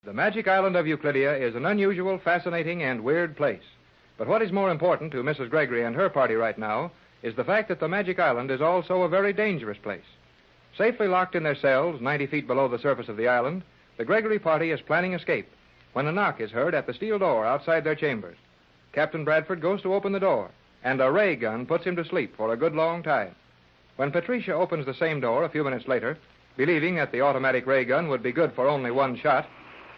The magic island of Euclidia is an unusual, fascinating, and weird place. But what is more important to Mrs. Gregory and her party right now is the fact that the magic island is also a very dangerous place. Safely locked in their cells 90 feet below the surface of the island, the Gregory party is planning escape when a knock is heard at the steel door outside their chambers. Captain Bradford goes to open the door, and a ray gun puts him to sleep for a good long time. When Patricia opens the same door a few minutes later, believing that the automatic ray gun would be good for only one shot,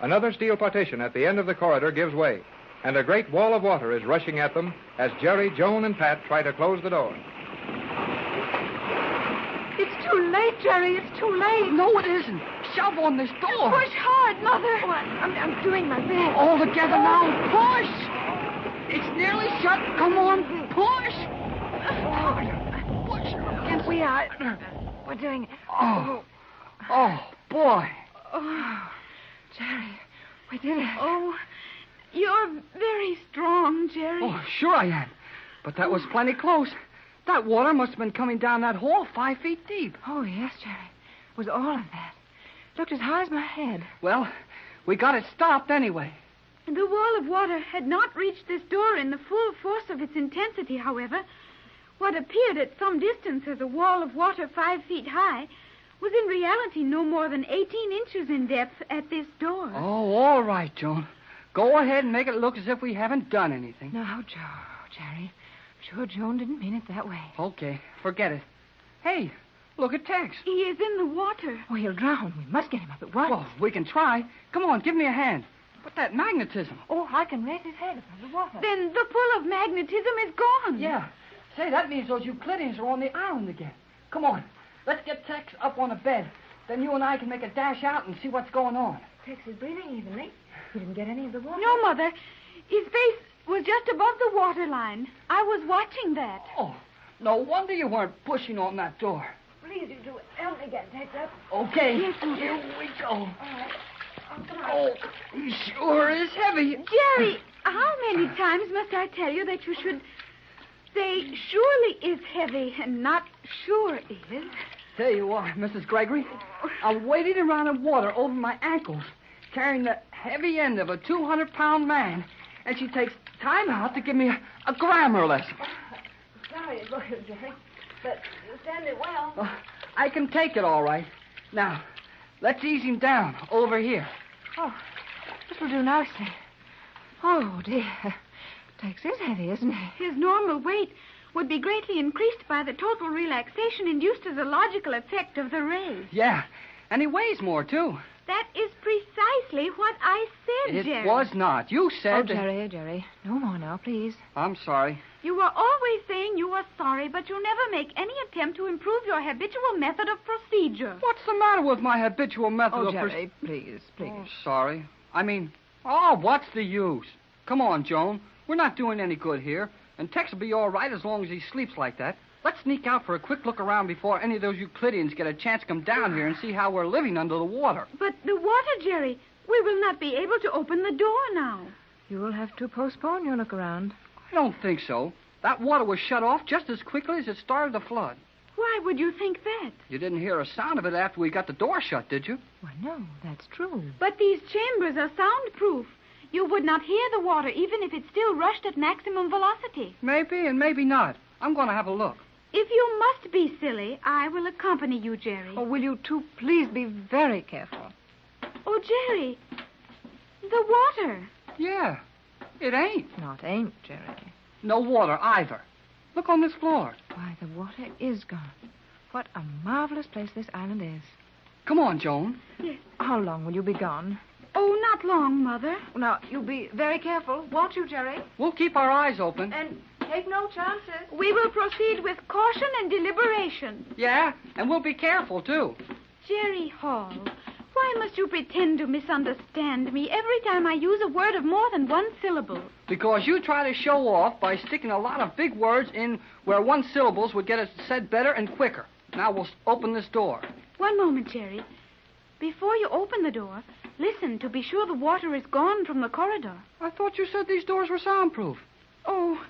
another steel partition at the end of the corridor gives way, and a great wall of water is rushing at them as Jerry, Joan, and Pat try to close the door. It's too late, Jerry. It's too late. No, it isn't. Shove on this door. Push hard, Mother. Oh, I'm doing my best. All together now. Push. It's nearly shut. Come on. Push. Push. We are. We're doing it. Oh, boy. Oh, Jerry, we did it. Oh, you're very strong, Jerry. Oh, sure I am. But that was plenty close. That water must have been coming down that hall 5 feet deep. Oh, yes, Jerry. It was all of that. Looked as high as my head. Well, we got it stopped anyway. And the wall of water had not reached this door in the full force of its intensity, however. What appeared at some distance as a wall of water 5 feet high was in reality no more than 18 inches in depth at this door. Oh, all right, Joan. Go ahead and make it look as if we haven't done anything. No, Jerry. Sure, Joan didn't mean it that way. Okay, forget it. Hey, look at Tex. He is in the water. Oh, he'll drown. We must get him up at once. Well, we can try. Come on, give me a hand. But that magnetism. Oh, I can raise his head above the water. Then the pull of magnetism is gone. Yeah. Say, that means those Euclideans are on the island again. Come on, let's get Tex up on a bed. Then you and I can make a dash out and see what's going on. Tex is breathing evenly. He didn't get any of the water. No, Mother. His face was just above the waterline. I was watching that. Oh, no wonder you weren't pushing on that door. Please, you do it. Help me get Tex up. Okay, Yes, here we go. All right. Oh, he sure is heavy. Jerry, how many times must I tell you that you should say surely is heavy and not sure is? There you are, Mrs. Gregory. I'm wading around in water over my ankles, carrying the heavy end of a 200-pound man, and she takes time out to give me a grammar lesson. Sorry to look at Jerry, but you stand it well. I can take it all right. Now, let's ease him down over here. Oh, this will do nicely. Oh, dear. Tex is heavy, isn't he? His normal weight would be greatly increased by the total relaxation induced as a logical effect of the rays. Yeah, and he weighs more, too. That is precisely what I said, It Jerry. was not. You said... Jerry. No more now, please. I'm sorry. You were always saying you were sorry, but you never make any attempt to improve your habitual method of procedure. What's the matter with my habitual method Oh, of... Jerry, please. Oh, sorry. What's the use? Come on, Joan. We're not doing any good here, and Tex will be all right as long as he sleeps like that. Let's sneak out for a quick look around before any of those Euclideans get a chance to come down here and see how we're living under the water. But the water, Jerry, we will not be able to open the door now. You will have to postpone your look around. I don't think so. That water was shut off just as quickly as it started to flood. Why would you think that? You didn't hear a sound of it after we got the door shut, did you? Why, no, that's true. But these chambers are soundproof. You would not hear the water even if it still rushed at maximum velocity. Maybe and maybe not. I'm going to have a look. If you must be silly, I will accompany you, Jerry. Oh, will you two please be very careful? Oh, Jerry, the water. Yeah, it ain't. Not ain't, Jerry. No water either. Look on this floor. Why, the water is gone. What a marvelous place this island is. Come on, Joan. Yes. How long will you be gone? Oh, not long, Mother. Now, you be very careful, won't you, Jerry? We'll keep our eyes open. And take no chances. We will proceed with caution and deliberation. Yeah, and we'll be careful, too. Jerry Hall, why must you pretend to misunderstand me every time I use a word of more than one syllable? Because you try to show off by sticking a lot of big words in where one syllables would get it said better and quicker. Now we'll open this door. One moment, Jerry. Before you open the door, listen to be sure the water is gone from the corridor. I thought you said these doors were soundproof. Oh,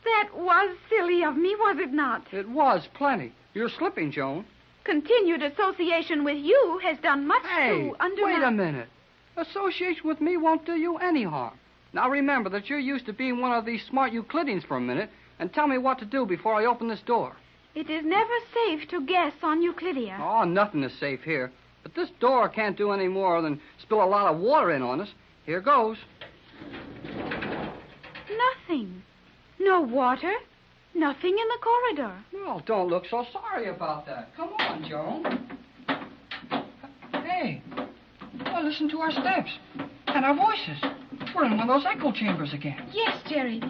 that was silly of me, was it not? It was plenty. You're slipping, Joan. Continued association with you has done much Hey, to undermine... wait a minute. Association with me won't do you any harm. Now remember that you're used to being one of these smart Euclideans for a minute, and tell me what to do before I open this door. It is never safe to guess on Euclidia. Oh, nothing is safe here. But this door can't do any more than spill a lot of water in on us. Here goes. Nothing. No water. Nothing in the corridor. Well, don't look so sorry about that. Come on, Joan. Hey, well, listen to our steps and our voices. We're in one of those echo chambers again. Yes, Jerry.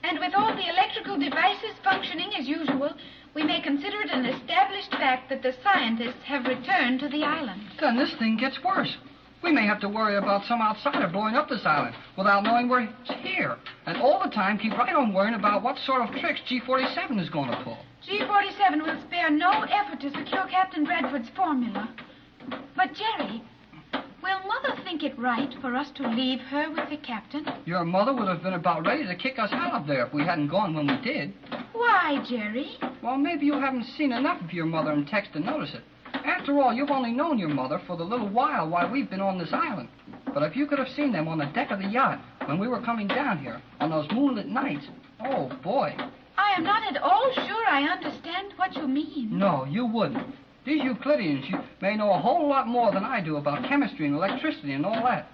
And with all the electrical devices functioning as usual, we may consider it an established fact that the scientists have returned to the island. Then this thing gets worse. We may have to worry about some outsider blowing up this island without knowing we're here. And all the time keep right on worrying about what sort of tricks G47 is going to pull. G47 will spare no effort to secure Captain Bradford's formula. But, Jerry, will Mother think it right for us to leave her with the captain? Your mother would have been about ready to kick us out of there if we hadn't gone when we did. Why, Jerry? Well, maybe you haven't seen enough of your mother in Tex to notice it. After all, you've only known your mother for the little while we've been on this island. But if you could have seen them on the deck of the yacht when we were coming down here on those moonlit nights, oh, boy. I am not at all sure I understand what you mean. No, you wouldn't. These Euclideans may know a whole lot more than I do about chemistry and electricity and all that.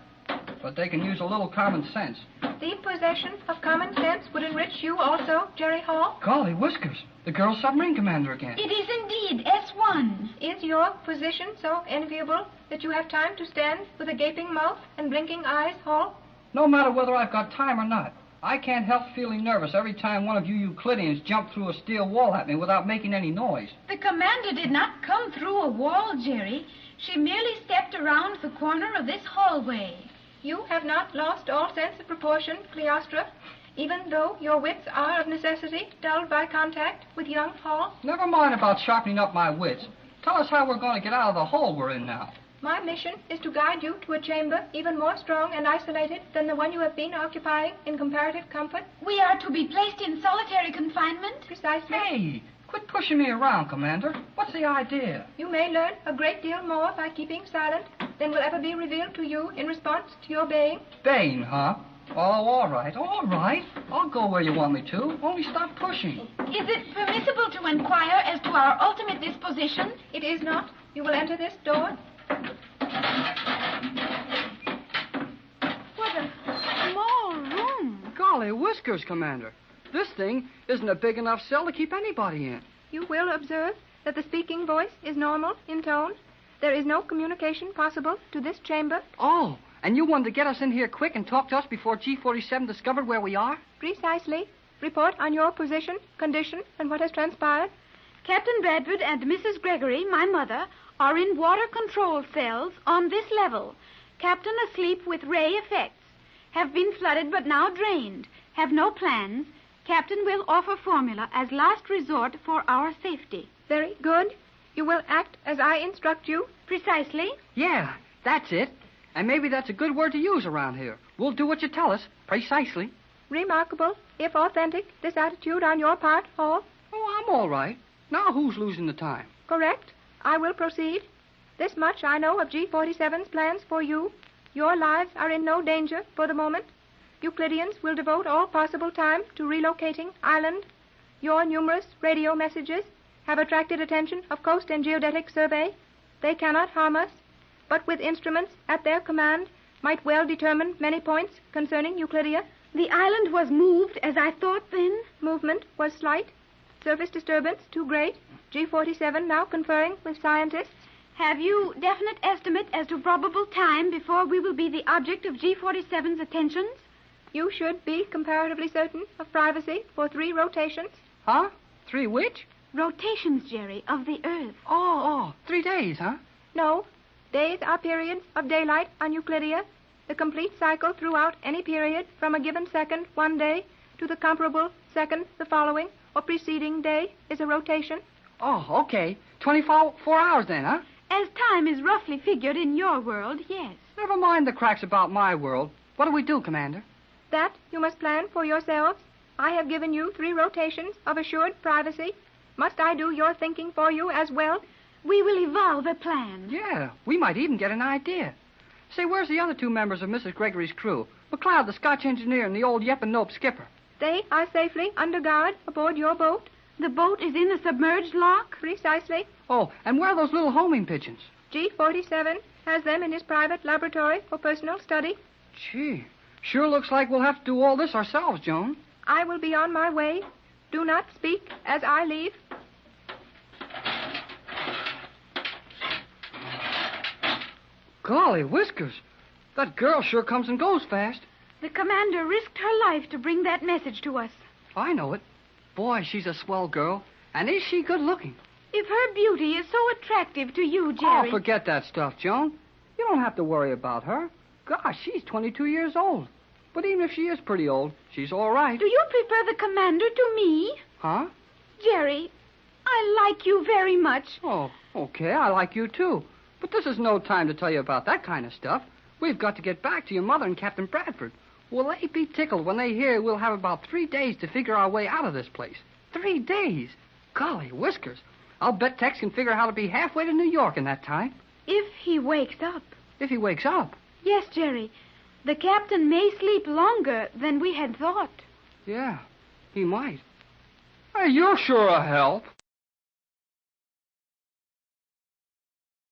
But they can use a little common sense. The possession of common sense would enrich you also, Jerry Hall. Golly whiskers, the girl submarine commander again. It is indeed S1. Is your position so enviable that you have time to stand with a gaping mouth and blinking eyes, Hall? No matter whether I've got time or not, I can't help feeling nervous every time one of you Euclideans jump through a steel wall at me without making any noise. The commander did not come through a wall, Jerry. She merely stepped around the corner of this hallway. You have not lost all sense of proportion, Cleostra, even though your wits are of necessity dulled by contact with young Hall. Never mind about sharpening up my wits. Tell us how we're going to get out of the hole we're in now. My mission is to guide you to a chamber even more strong and isolated than the one you have been occupying in comparative comfort. We are to be placed in solitary confinement? Precisely. Hey, quit pushing me around, Commander. What's the idea? You may learn a great deal more by keeping silent than will ever be revealed to you in response to your baying. Baying, huh? Oh, all right. I'll go where you want me to. Only stop pushing. Is it permissible to inquire as to our ultimate disposition? It is not. You will enter this door. What a small room. Golly whiskers, Commander. This thing isn't a big enough cell to keep anybody in. You will observe that the speaking voice is normal in tone. There is no communication possible to this chamber. Oh, and you wanted to get us in here quick and talk to us before G47 discovered where we are? Precisely. Report on your position, condition, and what has transpired. Captain Bradford and Mrs. Gregory, my mother, are in water control cells on this level. Captain asleep with ray effects. Have been flooded but now drained. Have no plans. Captain will offer formula as last resort for our safety. Very good. You will act as I instruct you. Precisely. Yeah, that's it. And maybe that's a good word to use around here. We'll do what you tell us, precisely. Remarkable, if authentic, this attitude on your part, Hall. Oh, I'm all right. Now who's losing the time? Correct. I will proceed. This much I know of G47's plans for you. Your lives are in no danger for the moment. Euclideans will devote all possible time to relocating island. Your numerous radio messages have attracted attention of Coast and Geodetic Survey. They cannot harm us, but with instruments at their command might well determine many points concerning Euclidia. The island was moved as I thought then. Movement was slight. Surface disturbance too great. G47 now conferring with scientists. Have you definite estimate as to probable time before we will be the object of G47's attentions? You should be comparatively certain of privacy for 3 rotations. Huh? 3 which? Rotations, Jerry, of the Earth. Oh, 3 days, huh? No. Days are periods of daylight on Euclidia. The complete cycle throughout any period from a given second, one day, to the comparable second, the following, or preceding day is a rotation. Oh, okay. 24 hours then, huh? As time is roughly figured in your world, yes. Never mind the cracks about my world. What do we do, Commander? That you must plan for yourselves. I have given you 3 rotations of assured privacy. Must I do your thinking for you as well? We will evolve a plan. Yeah, we might even get an idea. Say, where's the other two members of Mrs. Gregory's crew? McLeod, the Scotch engineer, and the old Yep and Nope skipper. They are safely under guard aboard your boat. The boat is in the submerged lock? Precisely. Oh, and where are those little homing pigeons? G47 has them in his private laboratory for personal study. Gee, sure looks like we'll have to do all this ourselves, Joan. I will be on my way. Do not speak as I leave. Golly whiskers. That girl sure comes and goes fast. The commander risked her life to bring that message to us. I know it. Boy, she's a swell girl. And is she good looking? If her beauty is so attractive to you, Jerry... Oh, forget that stuff, Joan. You don't have to worry about her. Gosh, she's 22 years old. But even if she is pretty old, she's all right. Do you prefer the commander to me? Huh? Jerry, I like you very much. Oh, okay, I like you too. But this is no time to tell you about that kind of stuff. We've got to get back to your mother and Captain Bradford. Will they be tickled when they hear we'll have about 3 days to figure our way out of this place? 3 days? Golly whiskers. I'll bet Tex can figure out how to be halfway to New York in that time. If he wakes up. If he wakes up? Yes, Jerry. The captain may sleep longer than we had thought. Yeah, he might. Hey, you're sure a help.